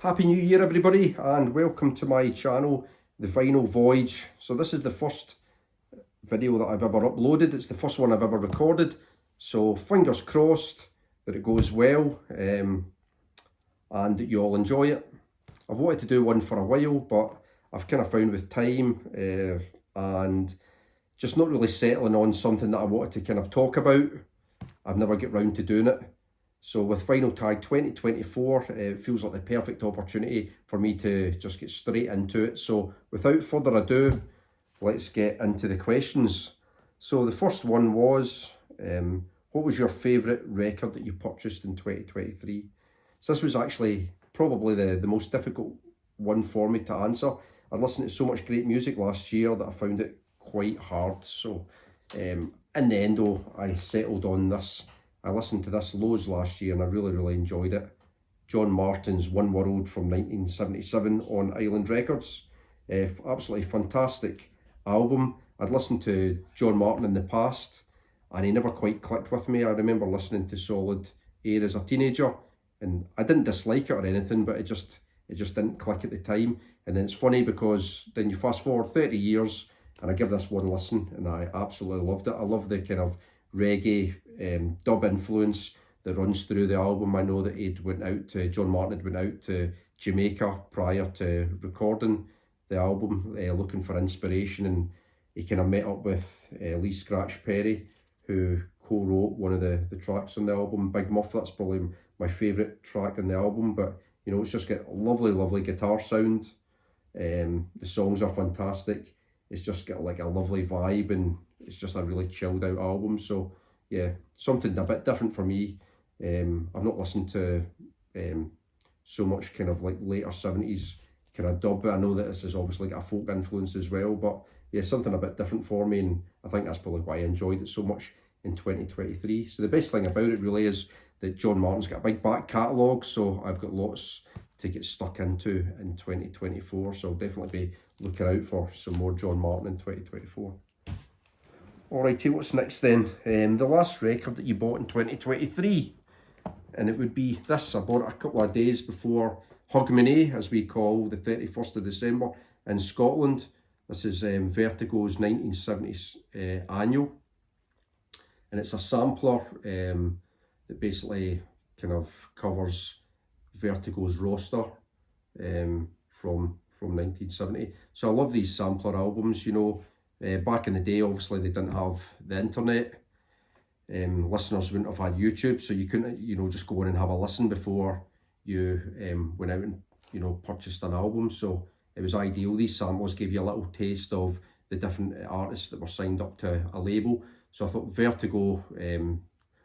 Happy New Year everybody, and welcome to my channel, the Vinyl Voyage. So this is the first video that I've ever uploaded. It's the first one I've ever recorded, so fingers crossed that it goes well and that you all enjoy it. I've wanted to do one for a while, but I've kind of found with time and just not really settling on something that I wanted to kind of talk about, I've never get round to doing it. So with Vinyl Tag 2024, it feels like the perfect opportunity for me to just get straight into it. So without further ado, let's get into the questions. So the first one was, what was your favourite record that you purchased in 2023? So this was actually probably the most difficult one for me to answer. I listened to so much great music last year that I found it quite hard. So in the end though, I settled on this. I listened to this loads last year and I really enjoyed it. John Martyn's One World from 1977 on Island Records. Absolutely fantastic album. I'd listened to John Martyn in the past and he never quite clicked with me. I remember listening to Solid Air as a teenager and I didn't dislike it or anything, but it just didn't click at the time. And then it's funny because then you fast forward 30 years and I give this one listen and I absolutely loved it. I love the kind of reggae dub influence that runs through the album. I know that John Martyn went out to Jamaica prior to recording the album, looking for inspiration, and he kind of met up with Lee Scratch Perry, who co-wrote one of the tracks on the album, Big Muff. That's probably my favourite track on the album, but you know, it's just got a lovely guitar sound. The songs are fantastic. It's just got like a lovely vibe and it's just a really chilled out album. So yeah, something a bit different for me. I've not listened to so much kind of like later 70s kind of dub. I know that this has obviously got a folk influence as well, but yeah, something a bit different for me, and I think that's probably why I enjoyed it so much in 2023. So the best thing about it really is that John Martyn's got a big back catalogue, so I've got lots to get stuck into in 2024, so I'll definitely be looking out for some more John Martyn in 2024. Alrighty, what's next then? The last record that you bought in 2023, and it would be this. I bought it a couple of days before Hogmanay, as we call the 31st of December in Scotland. This is Vertigo's 1970s Annual, and it's a sampler that basically kind of covers Vertigo's roster from 1970. So I love these sampler albums, you know. Back in the day, obviously they didn't have the internet. Listeners wouldn't have had YouTube, so you couldn't, you know, just go in and have a listen before you went out and, you know, purchased an album. So it was ideal. These samples gave you a little taste of the different artists that were signed up to a label. So I thought Vertigo,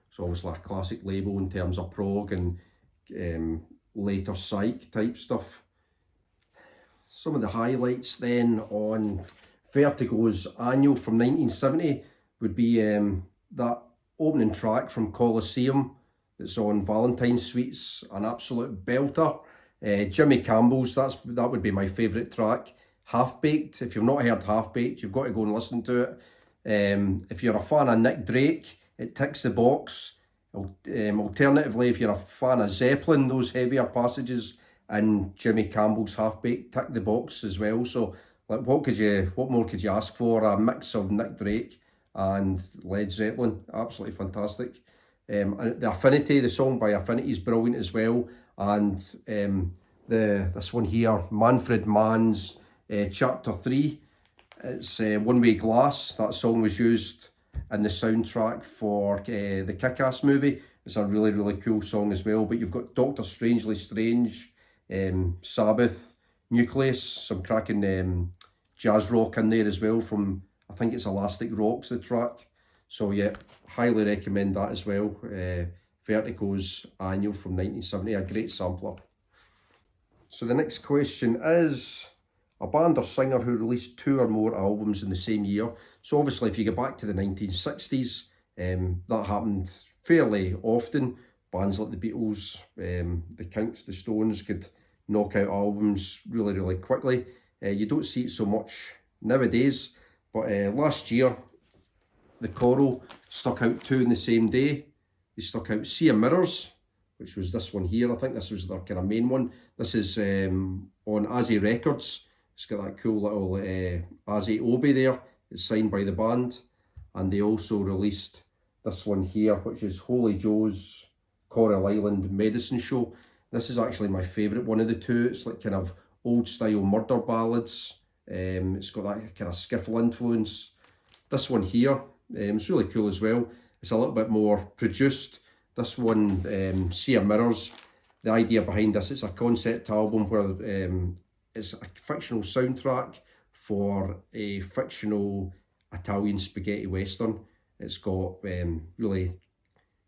so obviously a classic label in terms of prog and later psych type stuff. Some of the highlights then on Vertigo's Annual from 1970 would be that opening track from Colosseum that's on Valentine Suites, an absolute belter. Jimmy Campbell's, that would be my favourite track. Half Baked. If you've not heard Half Baked, you've got to go and listen to it. If you're a fan of Nick Drake, it ticks the box. Alternatively, if you're a fan of Zeppelin, those heavier passages and Jimmy Campbell's Half Baked tick the box as well. So like, what more could you ask for? A mix of Nick Drake and Led Zeppelin, absolutely fantastic. And the Affinity, the song by Affinity is brilliant as well. And this one here, Manfred Mann's Chapter 3, it's One Way Glass. That song was used in the soundtrack for the Kick-Ass movie. It's a really cool song as well. But you've got Doctor Strangely Strange, Sabbath, Nucleus, some cracking jazz rock in there as well from, I think it's Elastic Rock's the track. So yeah, highly recommend that as well. Vertigo's Annual from 1970, a great sampler. So the next question is a band or singer who released 2 or more albums in the same year. So obviously if you go back to the 1960s, that happened fairly often. Bands like the Beatles, the Kinks, the Stones could knock out albums really quickly. You don't see it so much nowadays, but last year the Coral stuck out 2 in the same day. They stuck out Sea of Mirrors which was this one here. I think this was their kind of main one. This is on Azzy Records. It's got that cool little Azzy Obi there. It's signed by the band. And they also released this one here, which is Holy Joe's Coral Island Medicine Show. This is actually my favourite one of the two. It's like kind of old style murder ballads. It's got that kind of skiffle influence. This one here, it's really cool as well. It's a little bit more produced. This one, Sea of Mirrors, the idea behind this, it's a concept album where it's a fictional soundtrack for a fictional Italian spaghetti western. It's got really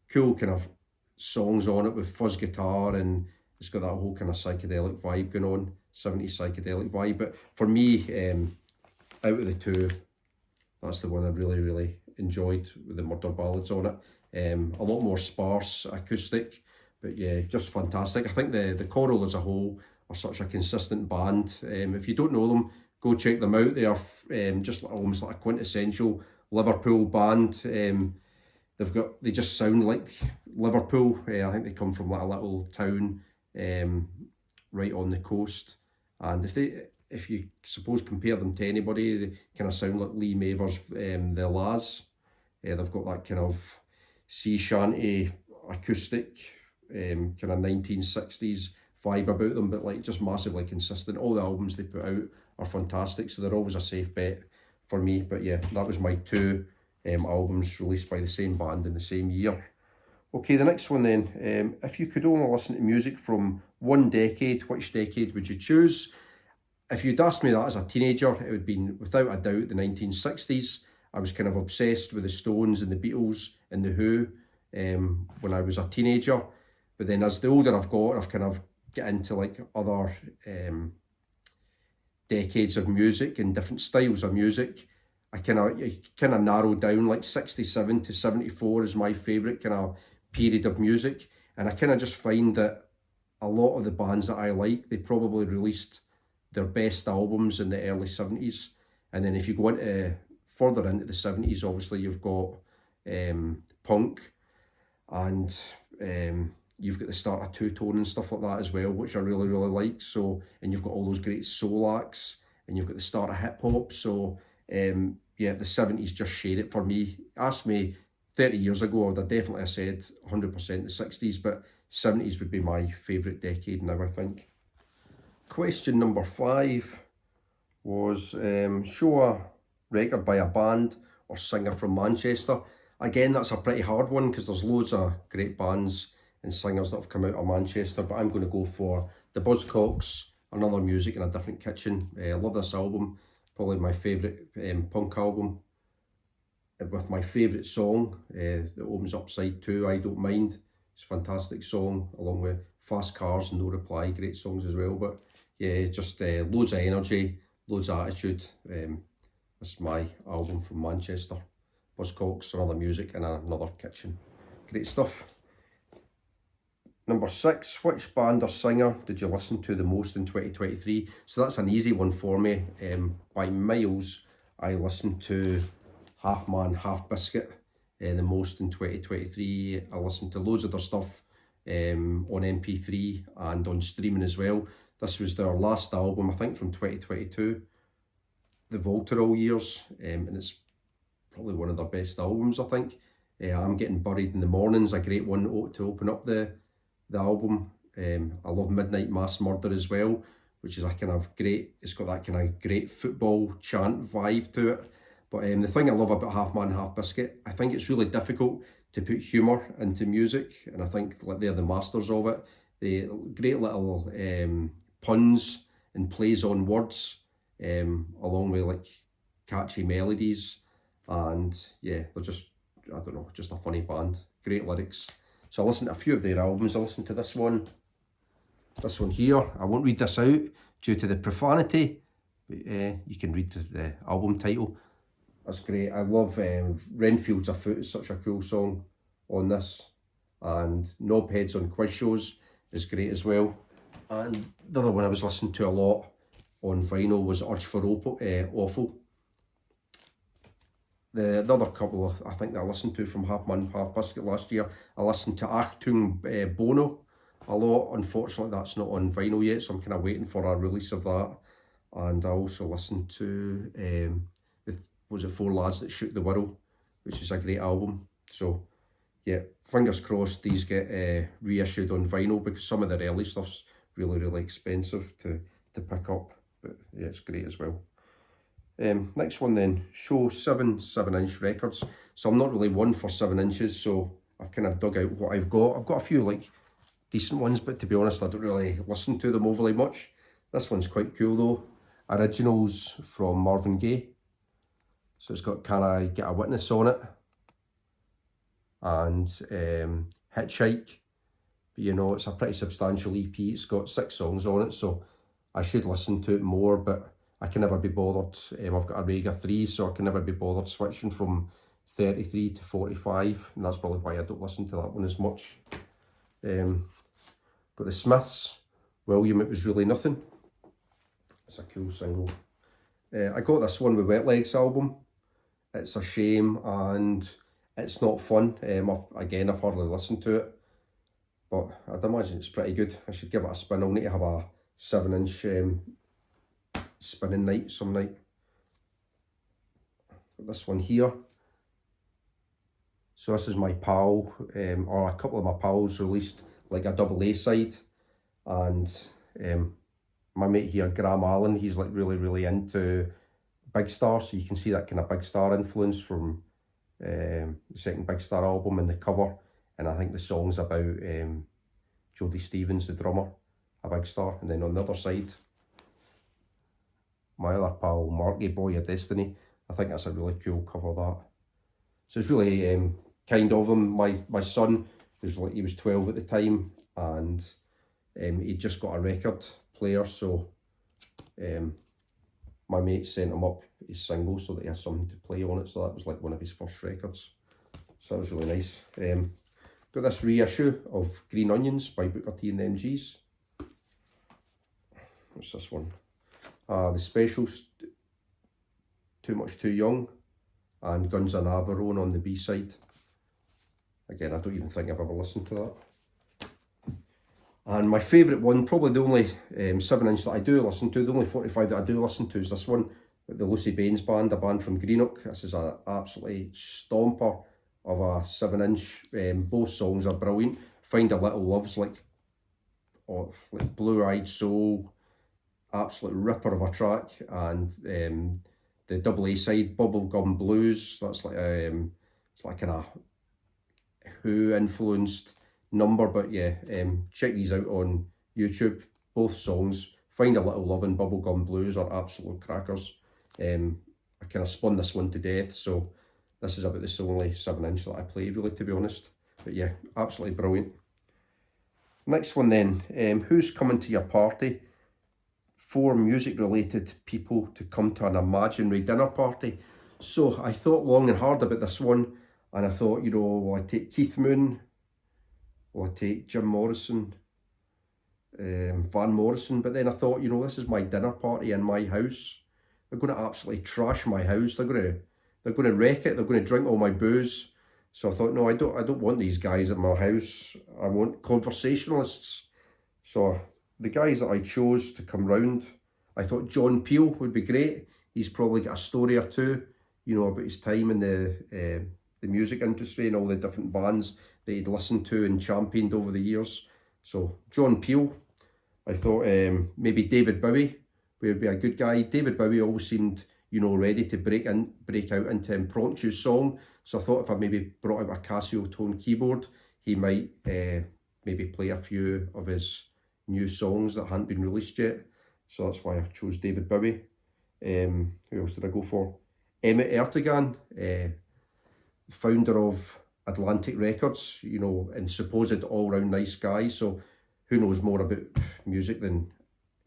cool kind of songs on it with fuzz guitar, and it's got that whole kind of psychedelic vibe going on, 70s psychedelic vibe. But for me, out of the two, that's the one I really enjoyed with the murder ballads on it. A lot more sparse acoustic, but yeah, just fantastic. I think the Coral as a whole are such a consistent band. If you don't know them, go check them out. They are just almost like a quintessential Liverpool band. They just sound like Liverpool. I think they come from like a little town right on the coast, and if you suppose compare them to anybody, they kind of sound like Lee Maver's the La's. They've got that kind of sea shanty acoustic kind of 1960s vibe about them, but like just massively consistent. All the albums they put out are fantastic, so they're always a safe bet for me. But yeah, that was my two albums released by the same band in the same year. Okay, the next one then. If you could only listen to music from one decade, which decade would you choose? If you'd asked me that as a teenager, it would have been without a doubt the 1960s. I was kind of obsessed with the Stones and the Beatles and the Who when I was a teenager. But then as the older I've got, I've kind of get into like other decades of music and different styles of music. I kind of narrowed down, like 67 to 74 is my favourite kind of period of music. And I kind of just find that a lot of the bands that I like, they probably released their best albums in the early 70s. And then if you go into further into the 70s, obviously you've got punk, and you've got the start of two-tone and stuff like that as well, which I really like. So, and you've got all those great soul acts, and you've got the start of hip-hop. So yeah, the 70s just shade it for me. Ask me 30 years ago, I would have definitely said 100% the 60s, but 70s would be my favourite decade now, I think. Question number 5 was show a record by a band or singer from Manchester. Again, that's a pretty hard one because there's loads of great bands and singers that have come out of Manchester, but I'm going to go for the Buzz Cox, Another Music in a Different Kitchen. I love this album, probably my favourite punk album, with my favourite song that opens up side 2, I Don't Mind. It's a fantastic song, along with Fast Cars and No Reply, great songs as well. But yeah, just loads of energy, loads of attitude. That's my album from Manchester. Buzz Cox, Another Music in Another Kitchen. Great stuff. Number 6, which band or singer did you listen to the most in 2023? So that's an easy one for me. By miles, I listened to Half Man, Half Biscuit the most in 2023. I listened to loads of their stuff on MP3 and on streaming as well. This was their last album, I think, from 2022, the Volterol Years, and it's probably one of their best albums, I think. I'm Getting Buried in the Morning's a great one to open up the album. I love Midnight Mass Murder as well, which is a kind of great, it's got that kind of great football chant vibe to it. But the thing I love about Half Man, Half Biscuit, I think it's really difficult to put humour into music, and I think like they're the masters of it. The great little puns and plays on words, along with like catchy melodies, and yeah, they're just, I don't know, just a funny band. Great lyrics. So I listened to a few of their albums. I listened to this one here. I won't read this out due to the profanity, but you can read the album title. That's great. I love Renfield's A Foot, is such a cool song on this, and Knobheads on Quiz Shows is great as well. And the other one I was listening to a lot on vinyl was Urge for Awful. The other couple I think that I listened to from Half Man, Half Biscuit last year, I listened to Achtung Bono, a lot. Unfortunately, that's not on vinyl yet, so I'm kind of waiting for a release of that. And I also listened to, was it Four Lads That Shoot the World, which is a great album. So yeah, fingers crossed these get reissued on vinyl, because some of their early stuff's really, really expensive to pick up. But yeah, it's great as well. Next one then, show 7-inch records. So I'm not really one for 7 inches, so I've kind of dug out what I've got. I've got a few like decent ones, but to be honest, I don't really listen to them overly much. This one's quite cool though. Originals from Marvin Gaye. So it's got Can I Get a Witness on it, and Hitchhike. But you know, it's a pretty substantial EP. It's got 6 songs on it, so I should listen to it more, but I can never be bothered. I've got a Rega 3, so I can never be bothered switching from 33 to 45, and that's probably why I don't listen to that one as much. Got the Smiths, William, It Was Really Nothing. It's a cool single. I got this one with Wet Legs album. It's a shame and it's not fun. I've hardly listened to it, but I'd imagine it's pretty good. I should give it a spin. I'll need to have a 7-inch spinning night some night. Got this one here. So this is my pal, or a couple of my pals released like a double A side, and my mate here, Graham Allen, he's like really, really into Big Star, so you can see that kind of Big Star influence from the second Big Star album in the cover, and I think the song's about Jody Stevens, the drummer, a Big Star, and then on the other side, my other pal, Marky Boy of Destiny. I think that's a really cool cover, that. So it's really kind of him. My son, he was 12 at the time, and he just got a record player, so my mate sent him up his single so that he has something to play on it, so that was like one of his first records. So that was really nice. Got this reissue of Green Onions by Booker T and the MGs. What's this one? The Specials, Too Much Too Young, and Guns of Navarone on the B-side. Again, I don't even think I've ever listened to that. And my favourite one, probably the only 7-inch that I do listen to, the only 45 that I do listen to, is this one, the Lucy Baines Band, a band from Greenock. This is an absolutely stomper of a 7-inch. Both songs are brilliant. Find a Little Love's like Blue Eyed Soul, absolute ripper of a track, and the double A side, Bubblegum Blues, that's like it's like kind of Who influenced number, but yeah, check these out on YouTube. Both songs, Find a Little Love and Bubblegum Blues, are absolute crackers. I kind of spun this one to death, so this is about the only 7-inch that I play, really, to be honest. But yeah, absolutely brilliant. Next one then, who's coming to your party? 4 music-related people to come to an imaginary dinner party. So I thought long and hard about this one, and I thought, you know, will I take Keith Moon? Will I take Jim Morrison? Van Morrison? But then I thought, you know, this is my dinner party in my house. They're going to absolutely trash my house. They're going to wreck it. They're going to drink all my booze. So I thought, no, I don't want these guys at my house. I want conversationalists. So the guys that I chose to come round, I thought John Peel would be great. He's probably got a story or two, you know, about his time in the music industry and all the different bands that he'd listened to and championed over the years. So John Peel. I thought maybe David Bowie would be a good guy. David Bowie always seemed, you know, ready to break out into impromptu song. So I thought if I maybe brought out a Casio tone keyboard, he might maybe play a few of his new songs that hadn't been released yet. So that's why I chose David Bowie. Who else did I go for? Emmett Ertegun, founder of Atlantic Records, you know, and supposed all-round nice guy. So who knows more about music than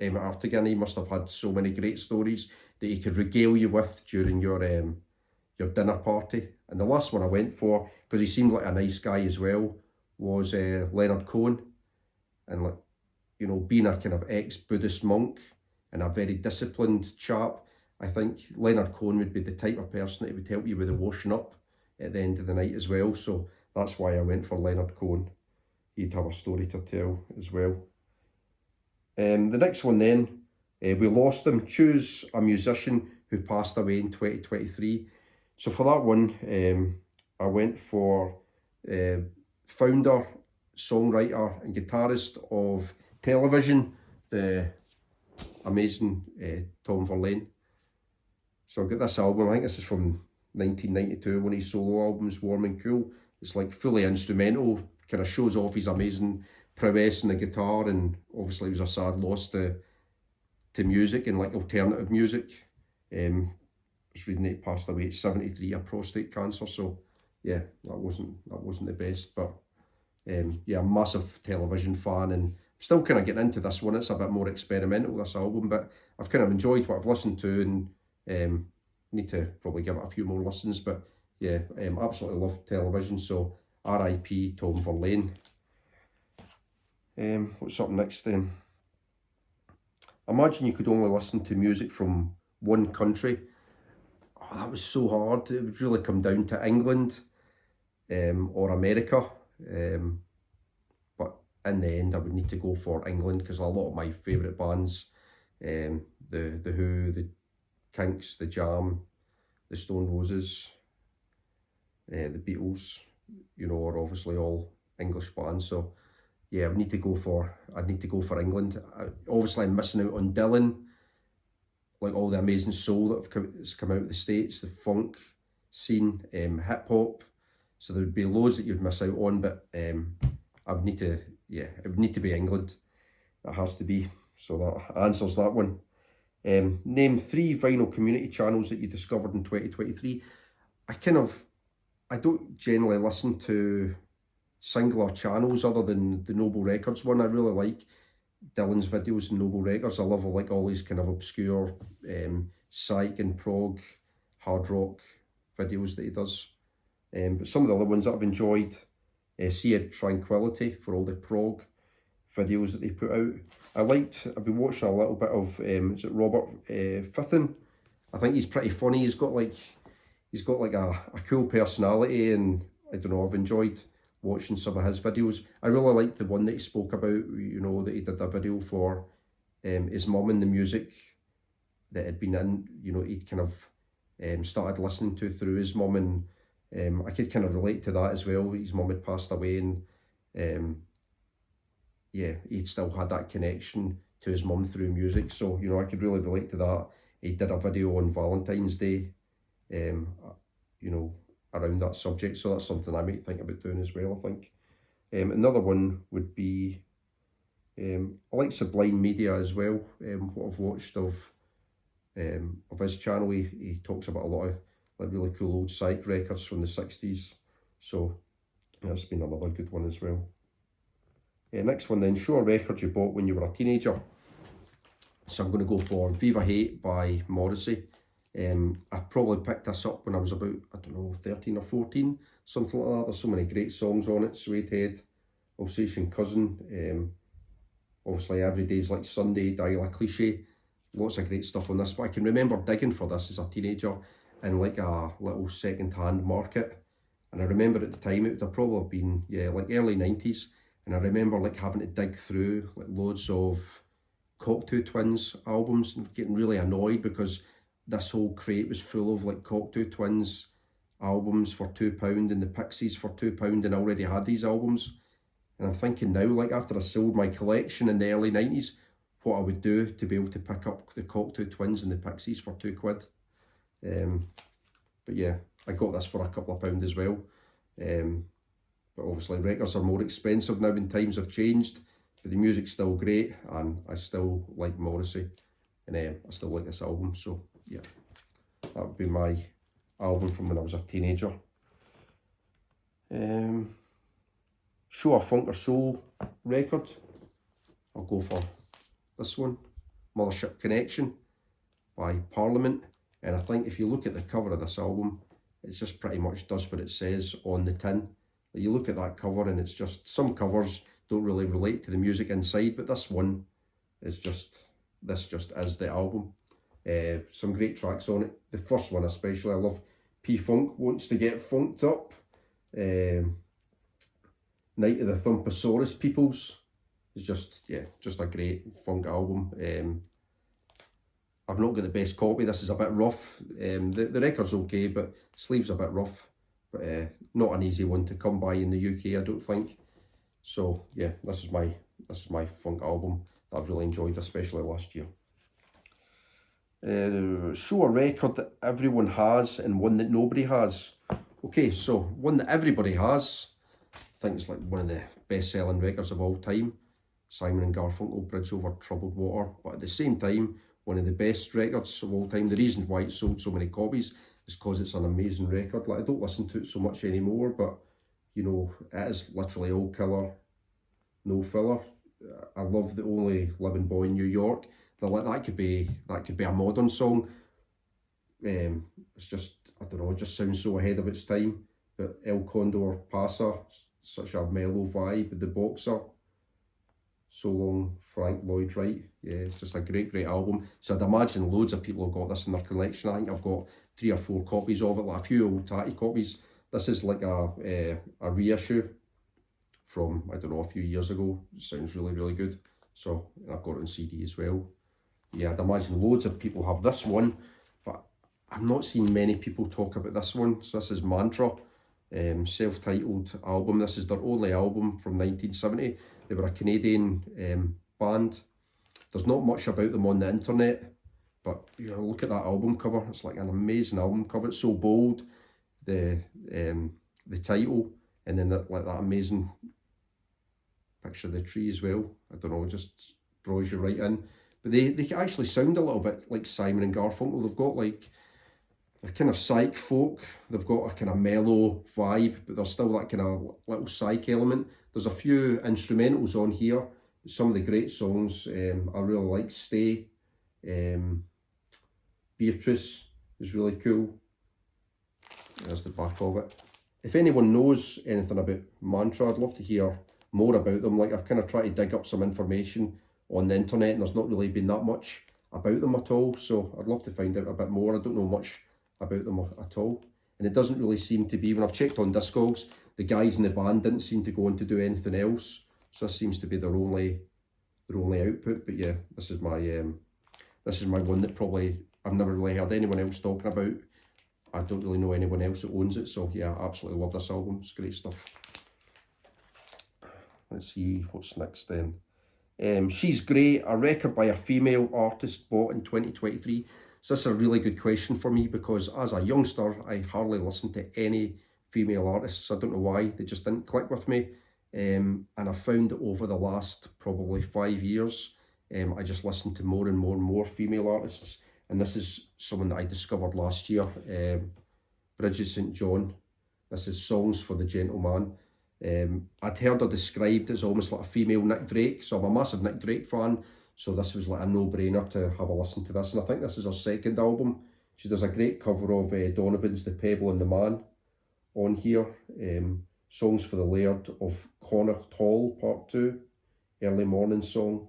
Emmett Ertegun? He must have had so many great stories that he could regale you with during your dinner party. And the last one I went for, because he seemed like a nice guy as well, was Leonard Cohen. And like, you know, being a kind of ex-Buddhist monk and a very disciplined chap, I think Leonard Cohen would be the type of person that would help you with the washing up at the end of the night as well. So that's why I went for Leonard Cohen. he'd have a story to tell as well. The next one then, we lost him. Choose a musician who passed away in 2023. So for that one, I went for founder, songwriter and guitarist of Television, the amazing Tom Verlaine. So I've got this album, I think this is from 1992, one of his solo albums, Warm and Cool. It's like fully instrumental, kind of shows off his amazing prowess in the guitar, and obviously it was a sad loss to music and like alternative music. I was reading that he passed away at 73 of prostate cancer, so yeah, that wasn't the best, but yeah, I'm a massive Television fan, and I'm still kind of getting into this one. It's a bit more experimental, this album, but I've kind of enjoyed what I've listened to, and need to probably give it a few more listens, but yeah, absolutely love Television, so R.I.P. Tom Verlaine. What's up next then? Imagine you could only listen to music from one country. Oh, that was so hard. It would really come down to England or America. But in the end, I would need to go for England, because a lot of my favourite bands, the Who, the Kinks, the Jam, the Stone Roses, the Beatles, you know, are obviously all English bands. So yeah, I'd need to go for England. Obviously, I'm missing out on Dylan, like all the amazing soul that has come out of the States, the funk scene, hip hop. So there would be loads that you'd miss out on, but I would need to, yeah, it would need to be England. That has to be. So that answers that one. Name 3 vinyl community channels that you discovered in 2023. I don't generally listen to singular channels other than the Noble Records one. I really like Dylan's videos in Noble Records. I love like all these kind of obscure psych and prog, hard rock videos that he does. But some of the other ones that I've enjoyed, Sea Tranquility, for all the prog videos that they put out. I've been watching a little bit of, is it Robert Fitton? I think he's pretty funny. He's got like a cool personality, and I don't know, I've enjoyed watching some of his videos. I really liked the one that he spoke about, you know, that he did a video for his mum and the music that had been in, you know, he'd kind of started listening to through his mum, and I could kind of relate to that as well. His mum had passed away, and yeah, he'd still had that connection to his mum through music, so, you know, I could really relate to that. He did a video on Valentine's Day, you know, around that subject, so that's something I might think about doing as well, I think. Another one would be, I like Sublime Media as well, what I've watched of his channel. He talks about a lot of like really cool old psych records from the 60s, so that's been another good one as well. Next one then, show a record you bought when you were a teenager. So I'm going to go for Viva Hate by Morrissey. I probably picked this up when I was about, I don't know, 13 or 14, something like that. There's so many great songs on it. Suede Head, Alsatian Cousin, obviously Every Day's Like Sunday, Dial a Cliche. Lots of great stuff on this, but I can remember digging for this as a teenager in like a little second-hand market. And I remember at the time it would have probably been, yeah, like early 90s. And I remember like having to dig through like loads of Cocteau Twins albums and getting really annoyed because this whole crate was full of like Cocteau Twins albums for £2 and the Pixies for £2, and I already had these albums. And I'm thinking now, like after I sold my collection in the early 90s, what I would do to be able to pick up the Cocteau Twins and the Pixies for £2. But yeah, I got this for a couple of pounds as well. But obviously records are more expensive now and times have changed, but the music's still great, and I still like Morrissey, and I still like this album. So yeah, that would be my album from when I was a teenager. Show a funk or soul record. I'll go for this one, Mothership Connection by Parliament. And I think if you look at the cover of this album, it just pretty much does what it says on the tin. You look at that cover and it's just, some covers don't really relate to the music inside, but this one is just, this just is the album. Some great tracks on it. The first one especially, I love P-Funk, Wants to Get Funked Up. Night of the Thumpasaurus Peoples is just, yeah, just a great funk album. I've not got the best copy. This is a bit rough. The record's okay, but sleeve's a bit rough. But not an easy one to come by in the UK, I don't think. So yeah, this is my funk album that I've really enjoyed, especially last year. Show a record that everyone has and one that nobody has. Okay, so one that everybody has. I think it's like one of the best-selling records of all time. Simon and Garfunkel, Bridge Over Troubled Water. But at the same time, one of the best records of all time. The reason why it sold so many copies is because it's an amazing record. Like, I don't listen to it so much anymore, but you know, it is literally all killer, no filler. I love The Only Living Boy in New York. That could be a modern song. It's just, I don't know, it just sounds so ahead of its time. But El Condor Pasa, such a mellow vibe. The Boxer, So Long Frank Lloyd Wright. Yeah, it's just a great album. So I'd imagine loads of people have got this in their collection. I think I've got 3 or 4 copies of it, like a few old tatty copies. This is like a reissue from, I don't know, a few years ago. It sounds really good. So, and I've got it on CD as well. Yeah, I'd imagine loads of people have this one, but I've not seen many people talk about this one. So this is Mantra, self-titled album. This is their only album from 1970. They were a Canadian band. There's not much about them on the internet, but you know, look at that album cover. It's like an amazing album cover. It's so bold. The title, and then like that amazing picture of the tree as well. I don't know, it just draws you right in. But they actually sound a little bit like Simon and Garfunkel. They've got like a kind of psych folk. They've got a kind of mellow vibe, but there's still that kind of little psych element. There's a few instrumentals on here. Some of the great songs I really like. Stay, Beatrice is really cool. There's the back of it. If anyone knows anything about Mantra, I'd love to hear more about them. Like, I've kind of tried to dig up some information on the internet, and there's not really been that much about them at all. So I'd love to find out a bit more. I don't know much about them at all. And it doesn't really seem to be, when I've checked on Discogs, the guys in the band didn't seem to go on to do anything else. So this seems to be their only output. But yeah, this is my one that probably I've never really heard anyone else talking about. I don't really know anyone else that owns it. So yeah, I absolutely love this album. It's great stuff. Let's see what's next then. She's Great, a record by a female artist bought in 2023. So this is a really good question for me, because as a youngster, I hardly listened to any female artists. I don't know why, they just didn't click with me. And I found that over the last probably 5 years, I just listened to more and more female artists. And this is someone that I discovered last year, Bridget St John. This is Songs for the Gentleman. I'd heard her described as almost like a female Nick Drake, so I'm a massive Nick Drake fan, so this was like a no-brainer to have a listen to this. And I think this is her second album. She does a great cover of Donovan's The Pebble and the Man on here. Songs for the Laird of Connacht Hall Part 2, Early Morning Song.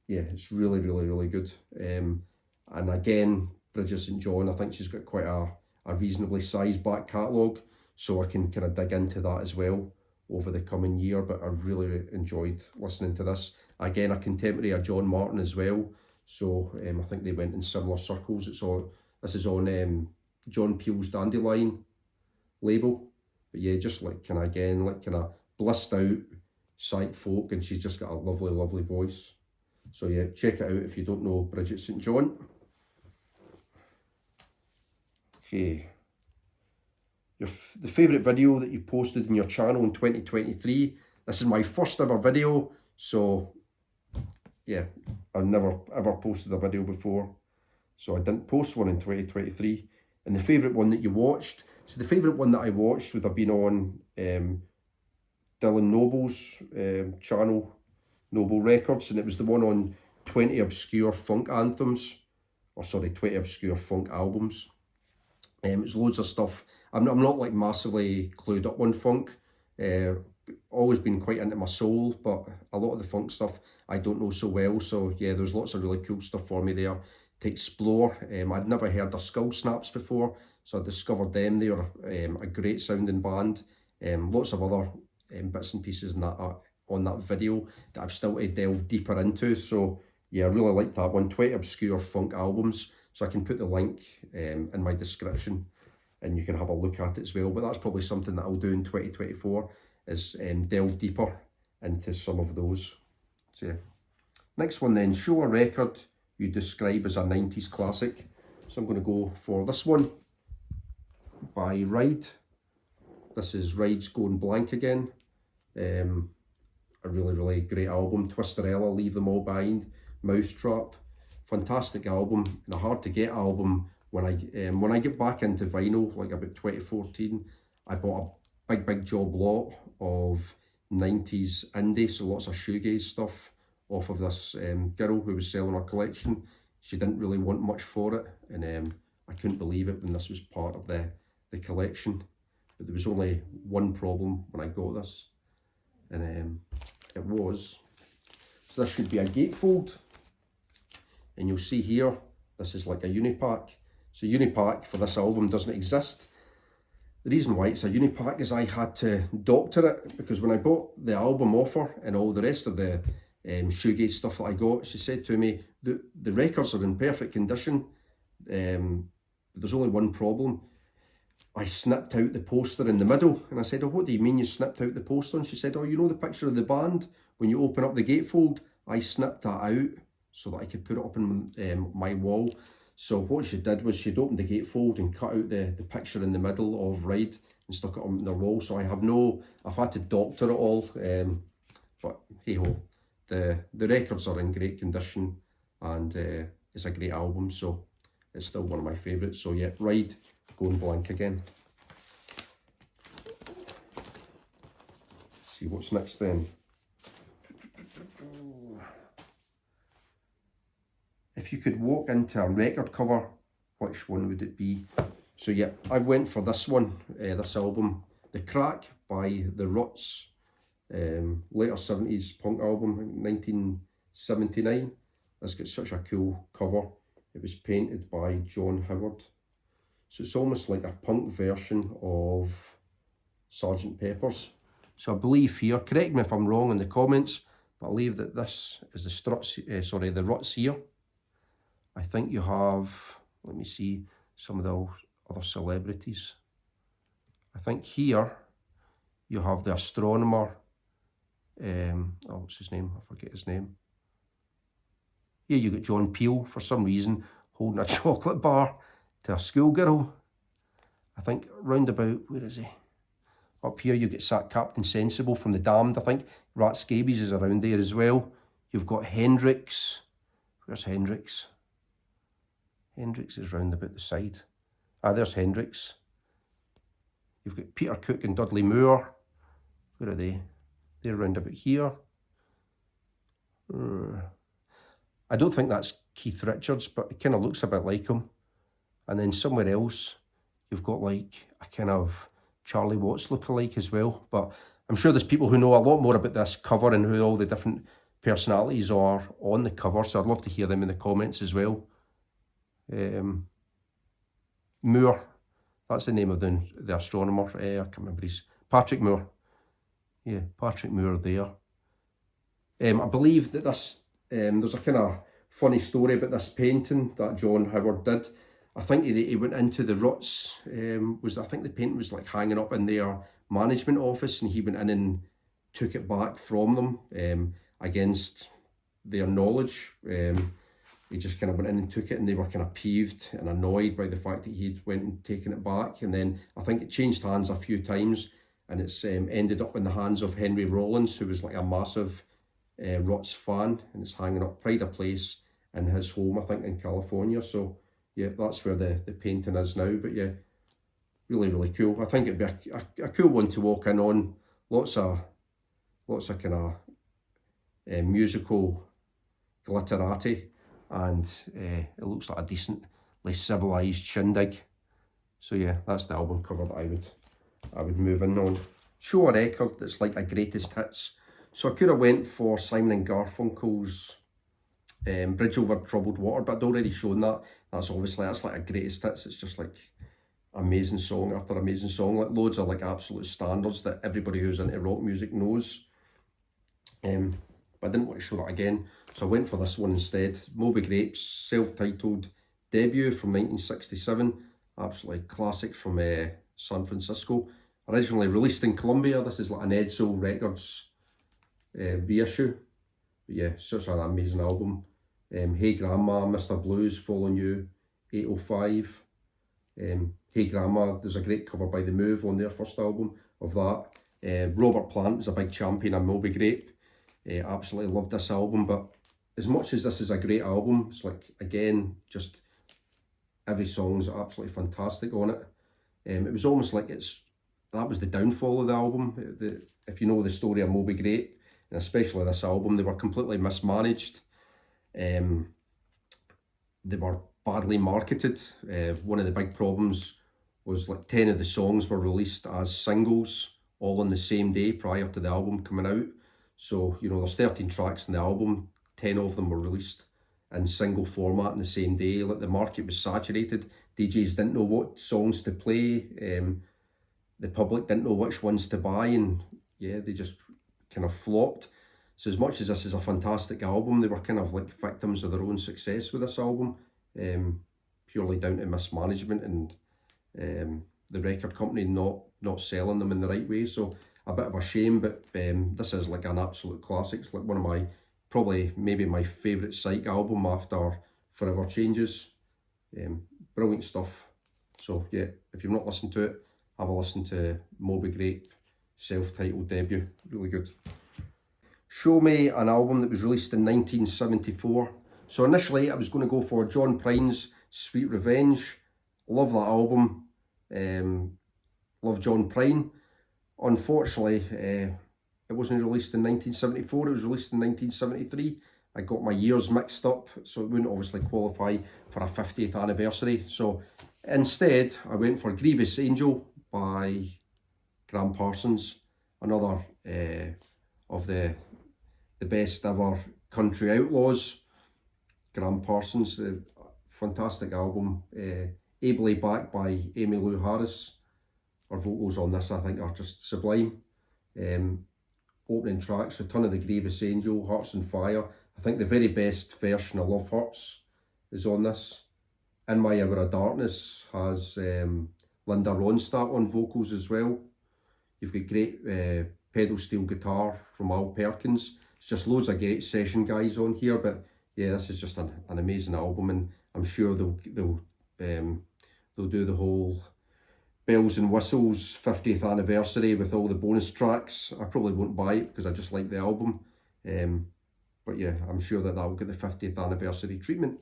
Yeah, it's really good. And again, Bridget St John, I think she's got quite a reasonably sized back catalogue, so I can kind of dig into that as well over the coming year. But I really enjoyed listening to this. Again, a contemporary of John Martin as well, so I think they went in similar circles. This is on John Peel's Dandelion label. But yeah, just like kind of blissed out psych folk, and she's just got a lovely voice. So yeah, check it out if you don't know Bridget St John. Okay. The favourite video that you posted in your channel in 2023. This is my first ever video, so yeah, I've never ever posted a video before, so I didn't post one in 2023. And the favourite one that you watched, so the favourite one that I watched would have been on Dylan Noble's channel, Noble Records, and it was the one on 20 obscure funk anthems, or sorry, 20 obscure funk albums. It was loads of stuff. I'm not like massively clued up on funk. Always been quite into my soul, but a lot of the funk stuff I don't know so well. So yeah, there's lots of really cool stuff for me there to explore. I'd never heard of Skull Snaps before, so I discovered them. They are a great sounding band. Lots of other bits and pieces in that on that video that I've still to delve deeper into. So yeah, I really like that one. 20 obscure funk albums. So I can put the link in my description and you can have a look at it as well. But that's probably something that I'll do in 2024 is delve deeper into some of those. So yeah. Next one then, show a record you describe as a 90s classic. So I'm going to go for this one by Ride. This is Ride's Going Blank Again. A really great album. Twisterella, Leave Them All Behind, Mousetrap. Fantastic album and a hard to get album. When I get back into vinyl, like about 2014, I bought a big job lot of 90s indie, so lots of shoegaze stuff off of this girl who was selling her collection. She didn't really want much for it, and I couldn't believe it when this was part of the collection. But there was only one problem when I got this, and it was, so this should be a gatefold, and you'll see here, this is like a unipack. So unipack for this album doesn't exist. The reason why it's a unipack is I had to doctor it, because when I bought the album offer and all the rest of the shoegaze stuff that I got, she said to me, the records are in perfect condition, there's only one problem. I snipped out the poster in the middle. And I said, oh, what do you mean you snipped out the poster? And she said, oh, you know the picture of the band when you open up the gatefold? I snipped that out so that I could put it up on my wall. So what she did was she'd opened the gatefold and cut out the picture in the middle of Ride and stuck it on their wall. So I've had to doctor it all, but hey ho, the records are in great condition, and it's a great album, so it's still one of my favourites. So yeah, Ride, Going Blank Again. See what's next then. If you could walk into a record cover, which one would it be? So yeah, I went for this one, this album, The Crack by The Ruts, later 70s punk album, 1979. This got such a cool cover. It was painted by John Howard. So it's almost like a punk version of Sgt. Pepper's. So I believe here, correct me if I'm wrong in the comments, but I believe that this is the Ruts here. I think you have, let me see, some of the other celebrities. I think here you have the astronomer, what's his name? I forget his name. Here you got John Peel, for some reason, holding a chocolate bar to a schoolgirl. I think round about, where is he? Up here you get Captain Sensible from The Damned. I think Rat Scabies is around there as well. You've got Hendrix. Where's Hendrix? Hendrix is round about the side. There's Hendrix. You've got Peter Cook and Dudley Moore. Where are they? They're round about here. I don't think that's Keith Richards, but it kind of looks a bit like him. And then somewhere else, you've got like a kind of Charlie Watts lookalike as well. But I'm sure there's people who know a lot more about this cover and who all the different personalities are on the cover. So I'd love to hear them in the comments as well. Moore, that's the name of the astronomer. I can't remember Patrick Moore. Yeah, Patrick Moore there. I believe that this, there's a kind of funny story about this painting that John Howard did. I think he went into the Ruts, I think the painting was like hanging up in their management office, and he went in and took it back from them against their knowledge. He just kind of went in and took it, and they were kind of peeved and annoyed by the fact that he'd went and taken it back. And then I think it changed hands a few times, and it's ended up in the hands of Henry Rollins, who was like a massive Ruts fan, and it's hanging up pride of place in his home, I think, in California. So yeah, that's where the painting is now. But yeah, really cool. I think it'd be a cool one to walk in on. Lots of kind of musical glitterati, and it looks like a decently civilised shindig. So yeah, that's the album cover that I would move in on. Show a record that's like a greatest hits. So I could have went for Simon and Garfunkel's Bridge Over Troubled Water, but I'd already shown that. That's like a greatest hits. It's just like amazing song after amazing song, like loads of like absolute standards that everybody who's into rock music knows. But I didn't want to show that again, so I went for this one instead. Moby Grape's self-titled debut from 1967, absolutely classic from San Francisco. Originally released in Colombia, this is like an Edsel Records reissue. But yeah, such an amazing album. Hey Grandma, Mr. Blues, Following You, 805. Hey Grandma, there's a great cover by The Move on their first album of that. Robert Plant was a big champion of Moby Grape. Absolutely loved this album, but as much as this is a great album, it's like, again, just every song's absolutely fantastic on it. It was almost like that was the downfall of the album. If you know the story of Moby Grape, and especially this album, they were completely mismanaged. They were badly marketed. One of the big problems was like 10 of the songs were released as singles all on the same day prior to the album coming out. So, you know, there's 13 tracks in the album, 10 of them were released in single format on the same day. Like, the market was saturated. DJs didn't know what songs to play. The public didn't know which ones to buy, and yeah, they just kind of flopped. So as much as this is a fantastic album, they were kind of like victims of their own success with this album, purely down to mismanagement and the record company not selling them in the right way. So a bit of a shame, but this is like an absolute classic. It's like one of my, probably maybe my favourite Psych album after Forever Changes. Brilliant stuff. So yeah, if you've not listened to it, have a listen to Moby Grape self-titled debut, really good. Show Me, an album that was released in 1974. So initially I was going to go for John Prine's Sweet Revenge. Love that album. Love John Prine. Unfortunately, it wasn't released in 1974, it was released in 1973. I got my years mixed up, so it wouldn't obviously qualify for a 50th anniversary. So instead, I went for Grievous Angel by Graham Parsons, another of the best ever country outlaws. Graham Parsons, fantastic album, ably backed by Emmylou Harris. Her vocals on this, I think, are just sublime. Opening tracks, Return of the Grievous Angel, Hearts on Fire. I think the very best version of Love Hurts is on this. In My Hour of Darkness has Linda Ronstadt on vocals as well. You've got great pedal steel guitar from Al Perkins. It's just loads of great session guys on here, but yeah, this is just an amazing album, and I'm sure they'll do the whole bells and whistles 50th anniversary with all the bonus tracks. I probably won't buy it because I just like the album, but yeah, I'm sure that will get the 50th anniversary treatment.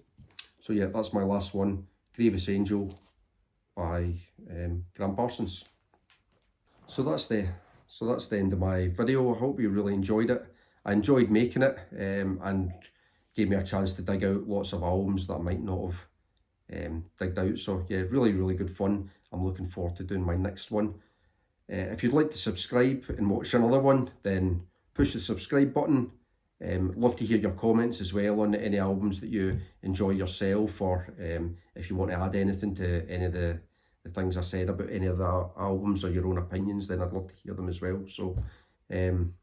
So yeah, that's my last one, Grievous Angel by Graham Parsons. So that's the end of my video. I hope you really enjoyed it. I enjoyed making it, and gave me a chance to dig out lots of albums that I might not have digged out. So yeah, really good fun. I'm looking forward to doing my next one. If you'd like to subscribe and watch another one, then push the subscribe button. Love to hear your comments as well on any albums that you enjoy yourself, or if you want to add anything to any of the things I said about any of the albums, or your own opinions, then I'd love to hear them as well. So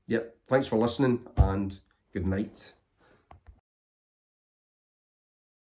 yeah, thanks for listening, and good night.